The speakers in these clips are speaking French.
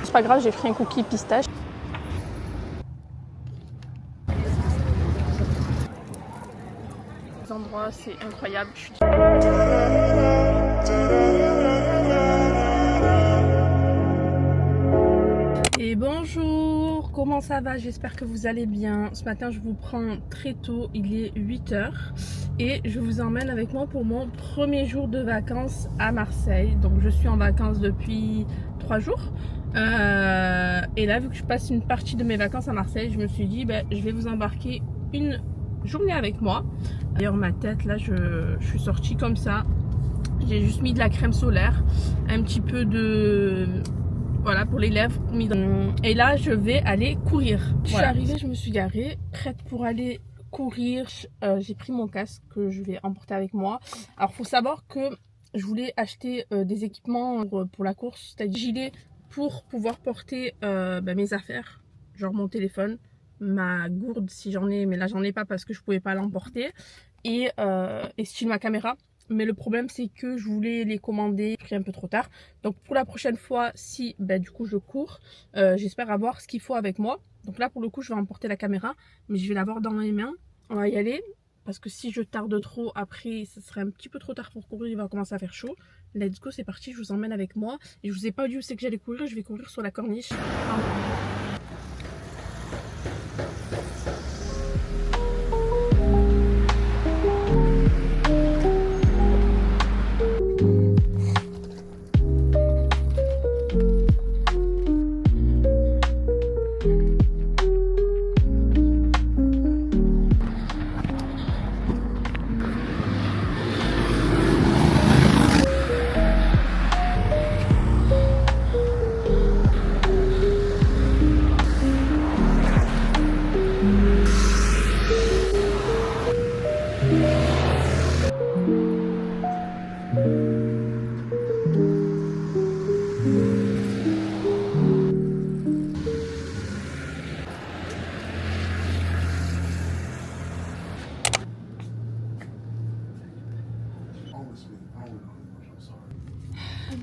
C'est pas grave, j'ai pris un cookie pistache. Les endroits, c'est incroyable. Et bonjour, comment ça va? J'espère que vous allez bien. Ce matin, je vous prends très tôt, il est 8 h et je vous emmène avec moi pour mon premier jour de vacances à Marseille. Donc je suis en vacances depuis 3 jours. Et là, vu que je passe une partie de mes vacances à Marseille, je me suis dit, je vais vous embarquer une journée avec moi. D'ailleurs, ma tête, là, je suis sortie comme ça. J'ai juste mis de la crème solaire, un petit peu de... Voilà, pour les lèvres. Et là, je vais aller courir. Je suis arrivée, je me suis garée, prête pour aller courir. J'ai pris mon casque que je vais emporter avec moi. Alors, il faut savoir que je voulais acheter des équipements pour la course, c'est-à-dire gilet pour pouvoir porter mes affaires, genre mon téléphone, ma gourde si j'en ai, mais là j'en ai pas parce que je pouvais pas l'emporter, et style ma caméra. Mais le problème c'est que je voulais les commander, j'ai pris un peu trop tard. Donc pour la prochaine fois, si du coup je cours, j'espère avoir ce qu'il faut avec moi. Donc là pour le coup je vais emporter la caméra, mais je vais l'avoir dans mes mains. On va y aller, parce que si je tarde trop après, ça serait un petit peu trop tard pour courir, il va commencer à faire chaud. Let's go, c'est parti, je vous emmène avec moi. Et je vous ai pas dit où c'est que j'allais courir, je vais courir sur la corniche.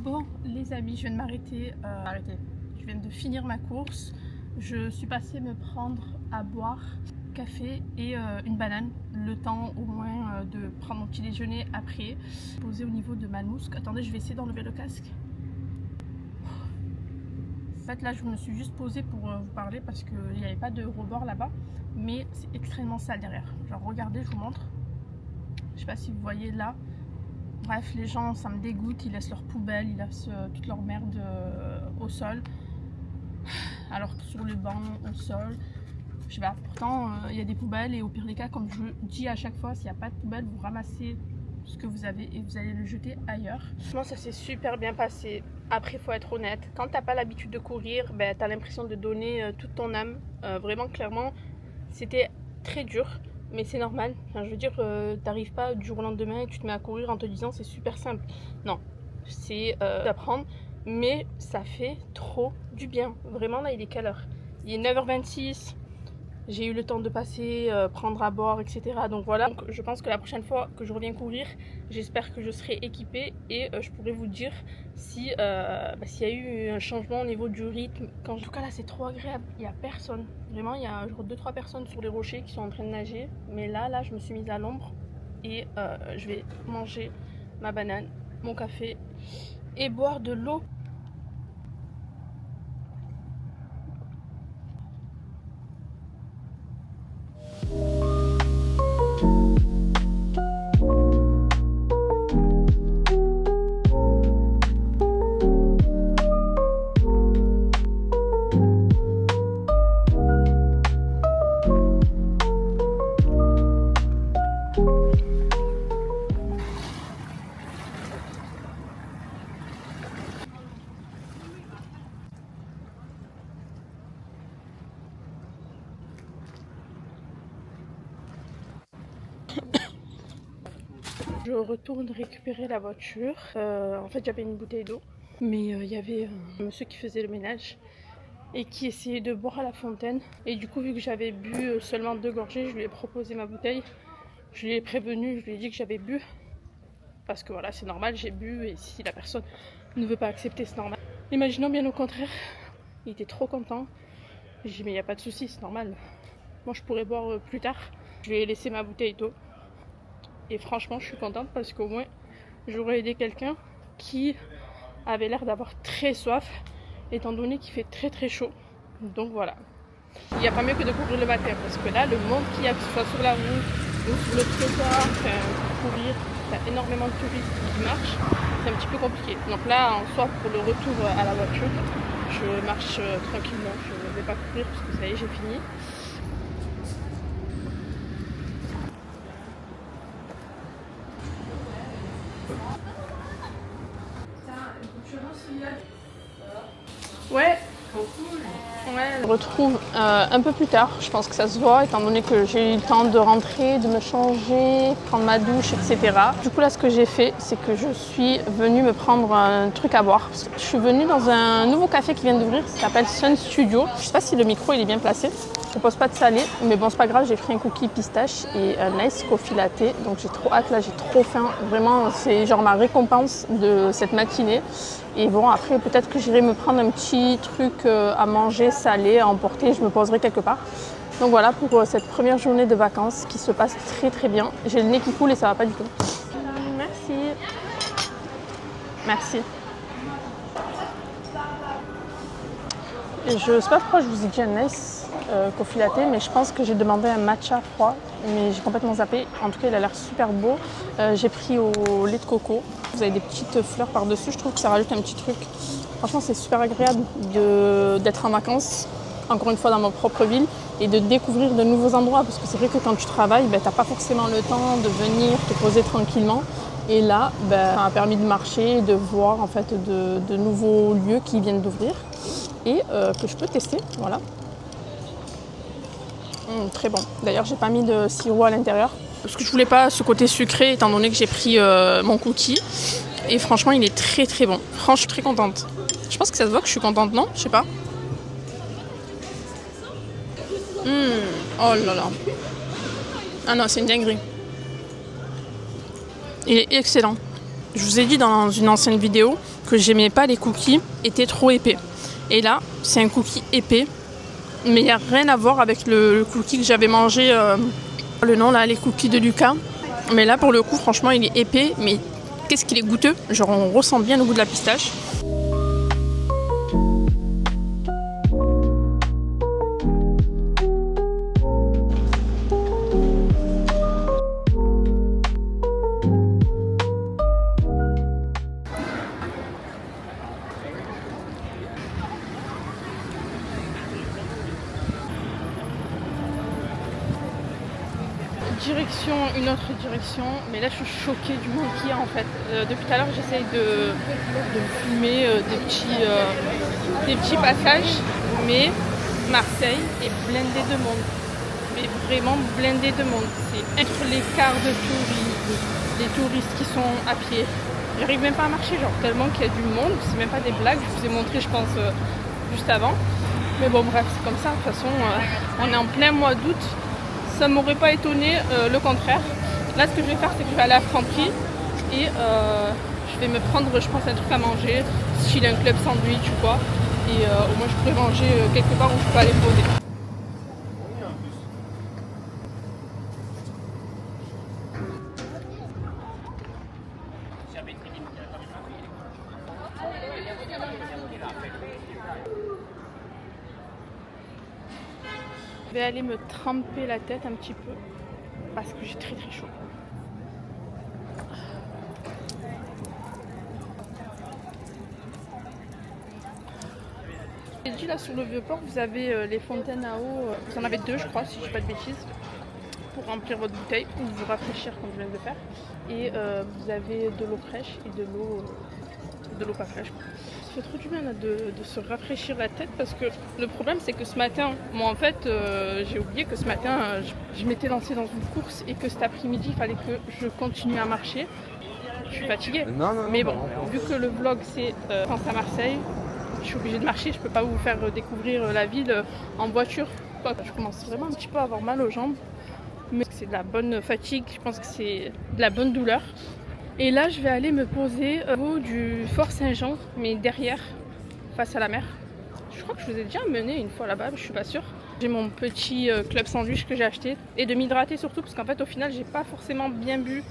Bon les amis, je viens de m'arrêter, je viens de finir ma course. Je suis passée me prendre à boire café et une banane, le temps au moins de prendre mon petit déjeuner après. Posé au niveau de Malmousque. Attendez, je vais essayer d'enlever le casque. En fait là je me suis juste posée pour vous parler parce qu'il n'y avait pas de rebord là-bas, mais c'est extrêmement sale derrière. Genre regardez, je vous montre. Je sais pas si vous voyez là. Bref, les gens, ça me dégoûte, ils laissent leurs poubelles, ils laissent toute leur merde au sol. Alors que sur le banc, au sol, je sais pas, pourtant il y a des poubelles et au pire des cas, comme je dis à chaque fois, s'il n'y a pas de poubelle, vous ramassez ce que vous avez et vous allez le jeter ailleurs. Franchement, ça s'est super bien passé. Après, il faut être honnête, quand t'as pas l'habitude de courir, t'as l'impression de donner toute ton âme. Vraiment, clairement, c'était très dur. Mais c'est normal, enfin, je veux dire, t'arrives pas du jour au lendemain et tu te mets à courir en te disant c'est super simple. Non, c'est d'apprendre, mais ça fait trop du bien. Vraiment, là, il est quelle heure? Il est 9 h 26, j'ai eu le temps de passer, prendre à boire, etc. Donc voilà, donc, je pense que la prochaine fois que je reviens courir, j'espère que je serai équipée et je pourrai vous dire si s'il y a eu un changement au niveau du rythme. En tout cas là c'est trop agréable, il n'y a personne. Vraiment il y a genre 2-3 personnes sur les rochers qui sont en train de nager. Mais là je me suis mise à l'ombre et je vais manger ma banane, mon café et boire de l'eau. Je retourne récupérer la voiture. En fait j'avais une bouteille d'eau, mais il y avait un monsieur qui faisait le ménage et qui essayait de boire à la fontaine. Et du coup vu que j'avais bu seulement 2 gorgées, je lui ai proposé ma bouteille. Je lui ai prévenu, je lui ai dit que j'avais bu. Parce que voilà, c'est normal, j'ai bu et si la personne ne veut pas accepter, c'est normal. Imaginons bien au contraire, Il était trop content. J'ai dit mais il n'y a pas de souci, c'est normal. Moi je pourrais boire plus tard. Je lui ai laissé ma bouteille d'eau. Et franchement je suis contente parce qu'au moins j'aurais aidé quelqu'un qui avait l'air d'avoir très soif étant donné qu'il fait très très chaud. Donc voilà. Il n'y a pas mieux que de courir le matin parce que là le monde qu'il y a, que ce soit sur la route ou sur le trottoir, pour courir, il y a énormément de touristes qui marchent, c'est un petit peu compliqué. Donc là en soi pour le retour à la voiture, je marche tranquillement, je ne vais pas courir parce que ça y est j'ai fini. Ouais. Ouais, je me retrouve un peu plus tard, je pense que ça se voit, étant donné que j'ai eu le temps de rentrer, de me changer, prendre ma douche, etc. Du coup là ce que j'ai fait, c'est que je suis venue me prendre un truc à boire. Je suis venue dans un nouveau café qui vient d'ouvrir, ça s'appelle Sun Studio. Je sais pas si le micro il est bien placé, je propose pas de salé, mais bon c'est pas grave, j'ai pris un cookie pistache et un nice coffee latte. Donc j'ai trop hâte là, j'ai trop faim, vraiment c'est genre ma récompense de cette matinée. Et bon, après, peut-être que j'irai me prendre un petit truc à manger, salé, à emporter, je me poserai quelque part. Donc voilà pour cette première journée de vacances qui se passe très très bien. J'ai le nez qui coule et ça va pas du tout. Merci. Merci. Et je sais pas pourquoi je vous ai dit un nice coffee latte, mais je pense que j'ai demandé un matcha froid, mais j'ai complètement zappé. En tout cas, il a l'air super beau. J'ai pris au lait de coco. Vous avez des petites fleurs par-dessus, je trouve que ça rajoute un petit truc. Franchement, c'est super agréable d'être en vacances, encore une fois dans ma propre ville, et de découvrir de nouveaux endroits. Parce que c'est vrai que quand tu travailles, tu n'as pas forcément le temps de venir te poser tranquillement. Et là, ça m'a permis de marcher, de voir en fait de nouveaux lieux qui viennent d'ouvrir et que je peux tester. Voilà. Très bon. D'ailleurs, j'ai pas mis de sirop à l'intérieur. Parce que je voulais pas ce côté sucré étant donné que j'ai pris mon cookie. Et franchement, il est très très bon. Franchement, je suis très contente. Je pense que ça se voit que je suis contente, non? Je sais pas. Oh là là. Ah non, c'est une dinguerie. Il est excellent. Je vous ai dit dans une ancienne vidéo que j'aimais pas les cookies étaient trop épais. Et là, c'est un cookie épais. Mais il n'y a rien à voir avec le cookie que j'avais mangé. Le nom là, les cookies de Lucas. Mais là pour le coup franchement il est épais, mais qu'est-ce qu'il est goûteux. Genre on ressent bien le goût de la pistache. Une autre direction, mais là je suis choquée du monde qu'il y a en fait. Depuis tout à l'heure j'essaye de filmer des petits passages, mais Marseille est blindé de monde, mais vraiment blindé de monde. C'est entre les quarts de touristes, les touristes qui sont à pied, j'arrive même pas à marcher, genre tellement qu'il y a du monde, c'est même pas des blagues, je vous ai montré je pense juste avant, mais bon bref c'est comme ça, de toute façon on est en plein mois d'août. Ça ne m'aurait pas étonné le contraire. Là, ce que je vais faire, c'est que je vais aller à Franprix et je vais me prendre, je pense, un truc à manger, style un club sandwich ou quoi. Et au moins, je pourrais manger quelque part où je peux aller me poser. Je vais aller me tremper la tête un petit peu parce que j'ai très très chaud. J'ai dit là sur le Vieux-Port, vous avez les fontaines à eau, vous en avez deux je crois si je dis pas de bêtises, pour remplir votre bouteille ou vous rafraîchir comme je viens de le faire. Et vous avez de l'eau fraîche et de l'eau pas fraîche. Ça fait trop du bien là, de se rafraîchir la tête parce que le problème c'est que ce matin, moi en fait j'ai oublié que ce matin je m'étais lancée dans une course et que cet après-midi il fallait que je continue à marcher. Je suis fatiguée, mais bon, vu que le vlog c'est France à Marseille, je suis obligée de marcher, je peux pas vous faire découvrir la ville en voiture. Je commence vraiment un petit peu à avoir mal aux jambes, mais c'est de la bonne fatigue, je pense que c'est de la bonne douleur. Et là, je vais aller me poser au niveau du Fort Saint-Jean, mais derrière, face à la mer. Je crois que je vous ai déjà mené une fois là-bas, mais je suis pas sûre. J'ai mon petit club sandwich que j'ai acheté et de m'hydrater surtout parce qu'en fait au final j'ai pas forcément bien bu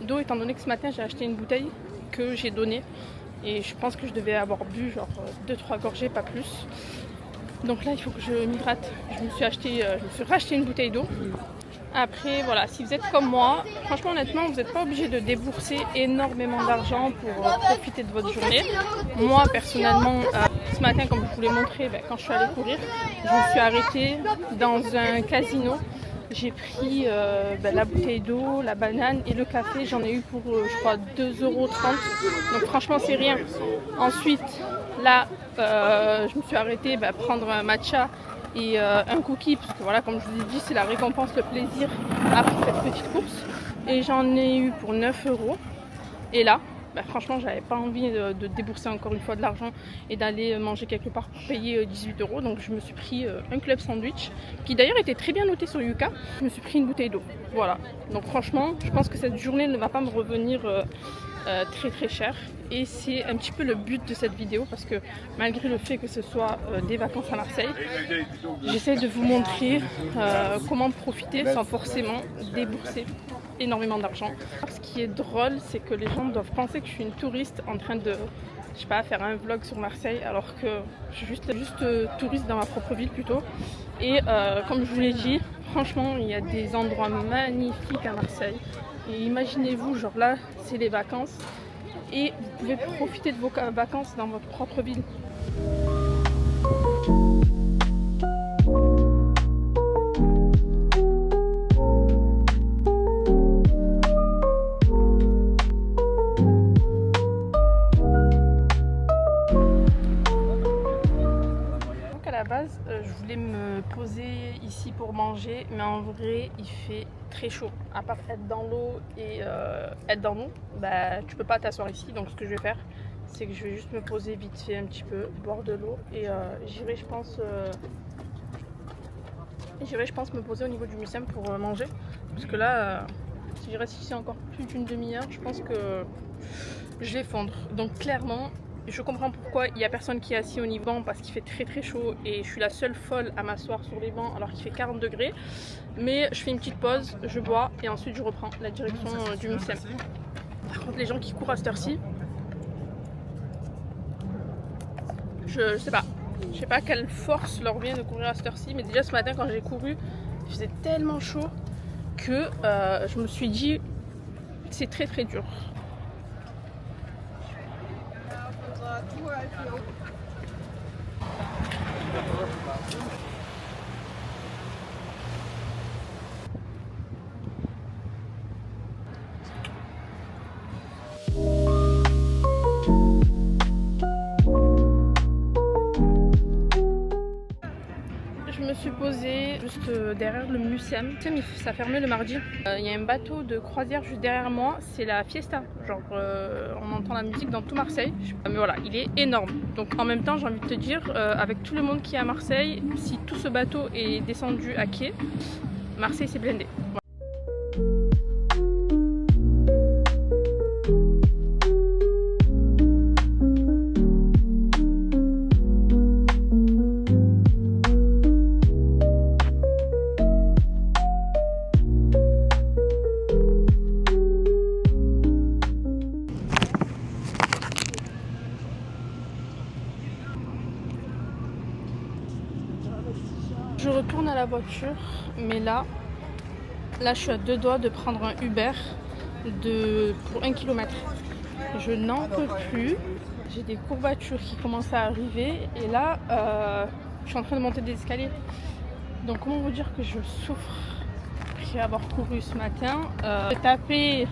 d'eau étant donné que ce matin j'ai acheté une bouteille que j'ai donnée et je pense que je devais avoir bu genre 2-3 gorgées, pas plus. Donc là il faut que je m'hydrate. Je me suis racheté une bouteille d'eau. Après voilà, si vous êtes comme moi, franchement honnêtement vous n'êtes pas obligé de débourser énormément d'argent pour profiter de votre journée. Moi personnellement, ce matin comme je vous l'ai montré, quand je suis allée courir, je me suis arrêtée dans un casino. J'ai pris la bouteille d'eau, la banane et le café, j'en ai eu pour je crois 2,30 €. Donc franchement c'est rien. Ensuite là je me suis arrêtée prendre un matcha et un cookie parce que voilà, comme je vous ai dit, c'est la récompense, le plaisir après cette petite course, et j'en ai eu pour 9 €. Et là franchement j'avais pas envie de débourser encore une fois de l'argent et d'aller manger quelque part pour payer 18 €, donc je me suis pris un club sandwich qui d'ailleurs était très bien noté sur Yuka. Je me suis pris une bouteille d'eau, voilà. Donc franchement je pense que cette journée ne va pas me revenir très très cher, et c'est un petit peu le but de cette vidéo parce que malgré le fait que ce soit des vacances à Marseille, j'essaie de vous montrer comment profiter sans forcément débourser énormément d'argent. Ce qui est drôle, c'est que les gens doivent penser que je suis une touriste en train de, je sais pas, faire un vlog sur Marseille, alors que je suis juste touriste dans ma propre ville plutôt. Et comme je vous l'ai dit, franchement il y a des endroits magnifiques à Marseille. Et imaginez-vous, genre là c'est les vacances et vous pouvez profiter de vos vacances dans votre propre ville. Je voulais me poser ici pour manger, mais en vrai il fait très chaud. À part être dans l'eau et être dans l'eau, tu peux pas t'asseoir ici. Donc ce que je vais faire, c'est que je vais juste me poser vite fait un petit peu, boire de l'eau, et j'irai je pense me poser au niveau du Mucem pour manger. Parce que là, si je reste ici encore plus d'une demi-heure, je pense que je vais fondre. Donc clairement, je comprends pourquoi il n'y a personne qui est assis au niveau banc parce qu'il fait très très chaud et je suis la seule folle à m'asseoir sur les bancs alors qu'il fait 40 degrés. Mais je fais une petite pause, je bois et ensuite je reprends la direction du Mucem. Par contre les gens qui courent à cette heure-ci, je sais pas quelle force leur vient de courir à cette heure-ci, mais déjà ce matin quand j'ai couru, il faisait tellement chaud que je me suis dit c'est très très dur. Je me suis posée juste derrière le Mucem. Ça fermait le mardi. Il y a un bateau de croisière juste derrière moi. C'est la Fiesta. Genre, on entend la musique dans tout Marseille. Mais voilà, il est énorme. Donc en même temps, j'ai envie de te dire, avec tout le monde qui est à Marseille, si tout ce bateau est descendu à quai, Marseille c'est blindé. Voilà. Je retourne à la voiture, mais là je suis à 2 doigts de prendre un Uber pour 1 km. Je n'en peux plus, j'ai des courbatures qui commencent à arriver et là je suis en train de monter des escaliers. Donc comment vous dire que je souffre après avoir couru ce matin. J'ai tapé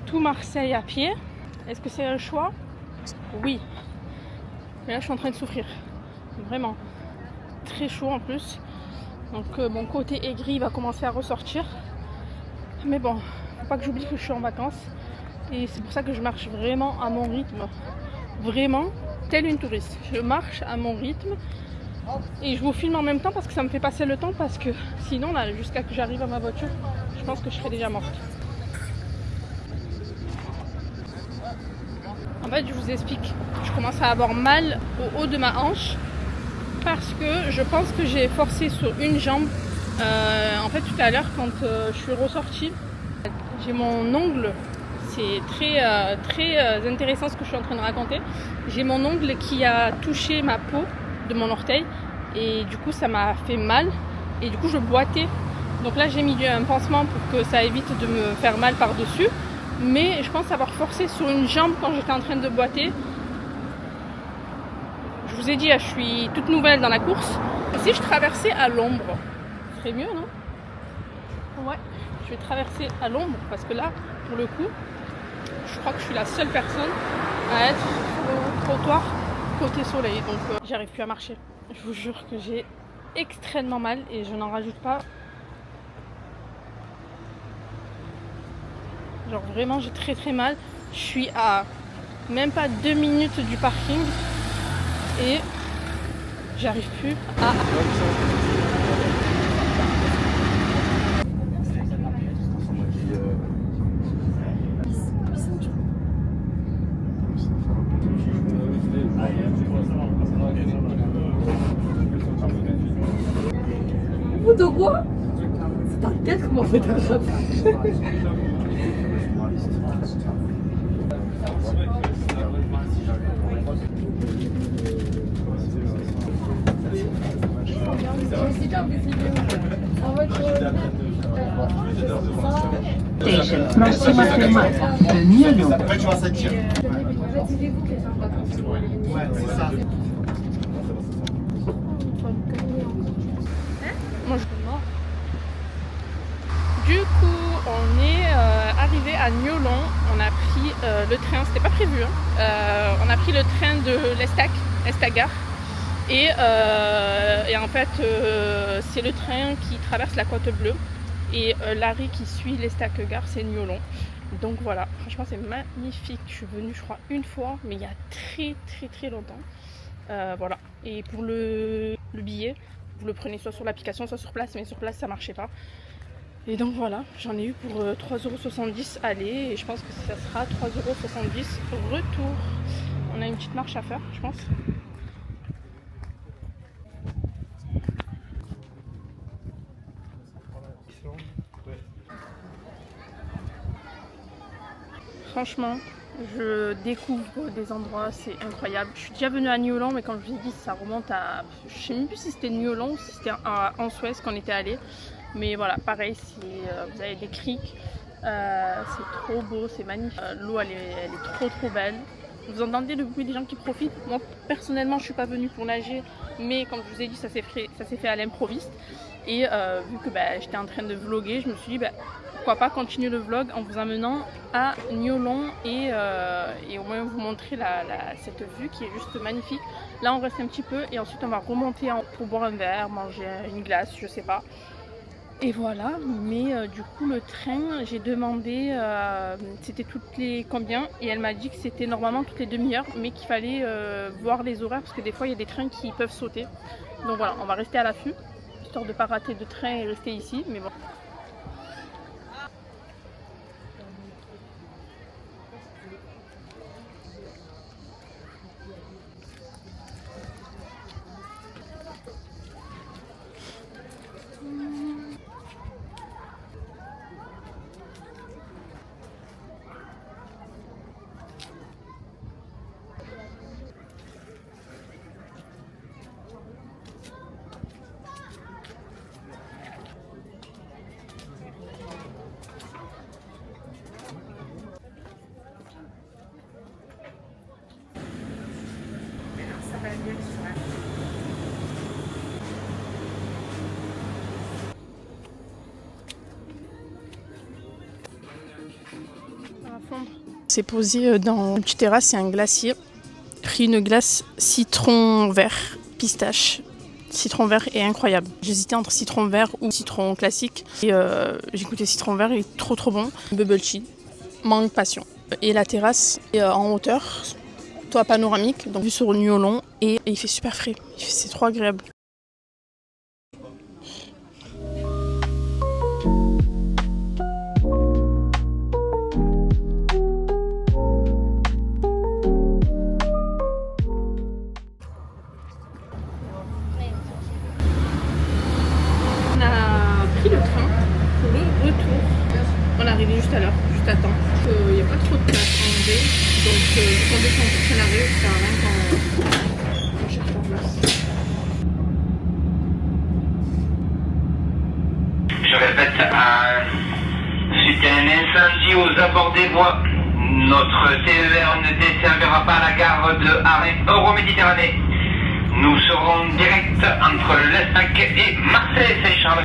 tout Marseille à pied. Est-ce que c'est un choix? Oui. Mais là je suis en train de souffrir, vraiment. Très chaud en plus, donc mon côté aigri va commencer à ressortir, mais bon, faut pas que j'oublie que je suis en vacances et c'est pour ça que je marche vraiment à mon rythme, vraiment telle une touriste. Je marche à mon rythme et je vous filme en même temps parce que ça me fait passer le temps, parce que sinon là jusqu'à que j'arrive à ma voiture je pense que je serais déjà morte. fait, je vous explique. Je commence à avoir mal au haut de ma hanche parce que je pense que j'ai forcé sur une jambe. En fait, tout à l'heure, quand je suis ressortie, j'ai mon ongle. C'est très intéressant ce que je suis en train de raconter. J'ai mon ongle qui a touché ma peau de mon orteil et du coup, ça m'a fait mal. Et du coup, je boitais. Donc là, j'ai mis un pansement pour que ça évite de me faire mal par-dessus. Mais je pense avoir forcé sur une jambe quand j'étais en train de boiter. Je vous ai dit, je suis toute nouvelle dans la course. Et si je traversais à l'ombre, ce serait mieux, non? Ouais, je vais traverser à l'ombre parce que là, pour le coup, je crois que je suis la seule personne à être au trottoir côté soleil. Donc, j'arrive plus à marcher. Je vous jure que j'ai extrêmement mal et je n'en rajoute pas. Genre vraiment j'ai très mal. Je suis à même pas 2 minutes du parking et j'arrive plus à... Vous de quoi? C'est ta tête comment fait ta chatte? Station Prossima fermata Mignolo. Après, tu vas sentir. Ouais, c'est ça. Moi je suis mort. Du coup, on est arrivé à Niolon. On a pris le train, c'était pas prévu. Hein. On a pris le train de l'Estac, et en fait, c'est le train qui traverse la Côte Bleue. Et l'arrêt qui suit l'Estac-Gare, c'est Niolon. Donc voilà, franchement c'est magnifique. Je suis venue je crois une fois, mais il y a très longtemps. Voilà, et pour le billet, vous le prenez soit sur l'application, soit sur place, mais sur place ça marchait pas. Et donc voilà, j'en ai eu pour 3,70 € aller, et je pense que ça sera 3,70 € retour. On a une petite marche à faire, je pense. Franchement, je découvre des endroits, c'est incroyable. Je suis déjà venue à Niolon, mais comme je vous ai dit, ça remonte à... Je sais même plus si c'était Niolon ou si c'était à Anse-Ouest qu'on était allé. Mais voilà, pareil, si vous avez des criques, c'est trop beau, c'est magnifique. L'eau, elle est trop belle. Vous entendez le bruit des gens qui profitent. Moi, personnellement, je suis pas venue pour nager, mais comme je vous ai dit, ça s'est fait à l'improviste. Et vu que j'étais en train de vlogger, je me suis dit, pourquoi pas continuer le vlog en vous amenant à Niolon et au moins vous montrer cette vue qui est juste magnifique. Là, on reste un petit peu et ensuite on va remonter pour boire un verre, manger une glace, je sais pas. Et voilà, mais du coup le train, j'ai demandé c'était toutes les combien, et elle m'a dit que c'était normalement toutes les demi-heures, mais qu'il fallait voir les horaires parce que des fois il y a des trains qui peuvent sauter. Donc voilà, on va rester à l'affût, histoire de ne pas rater de train et rester ici, mais bon. C'est posé dans une petite terrasse, il y a un glacier. J'ai pris une glace citron vert, pistache. Citron vert est incroyable. J'hésitais entre citron vert ou citron classique. Et j'ai goûté citron vert, il est trop bon. Bubble tea, mangue passion. Et la terrasse est en hauteur, toit panoramique, donc vue sur Niolon. Et il fait super frais, c'est trop agréable. arriver juste à l'heure, juste à temps. Il n'y a pas trop de place en V, donc quand descend sur l'arrêt, ça sert à rien quand on cherche la place. Je répète, suite à un incendie aux abords des voies, notre TER ne desservira pas la gare de Arrêt Euroméditerranée. Nous serons direct entre l'Estac et Marseille-Saint-Charles.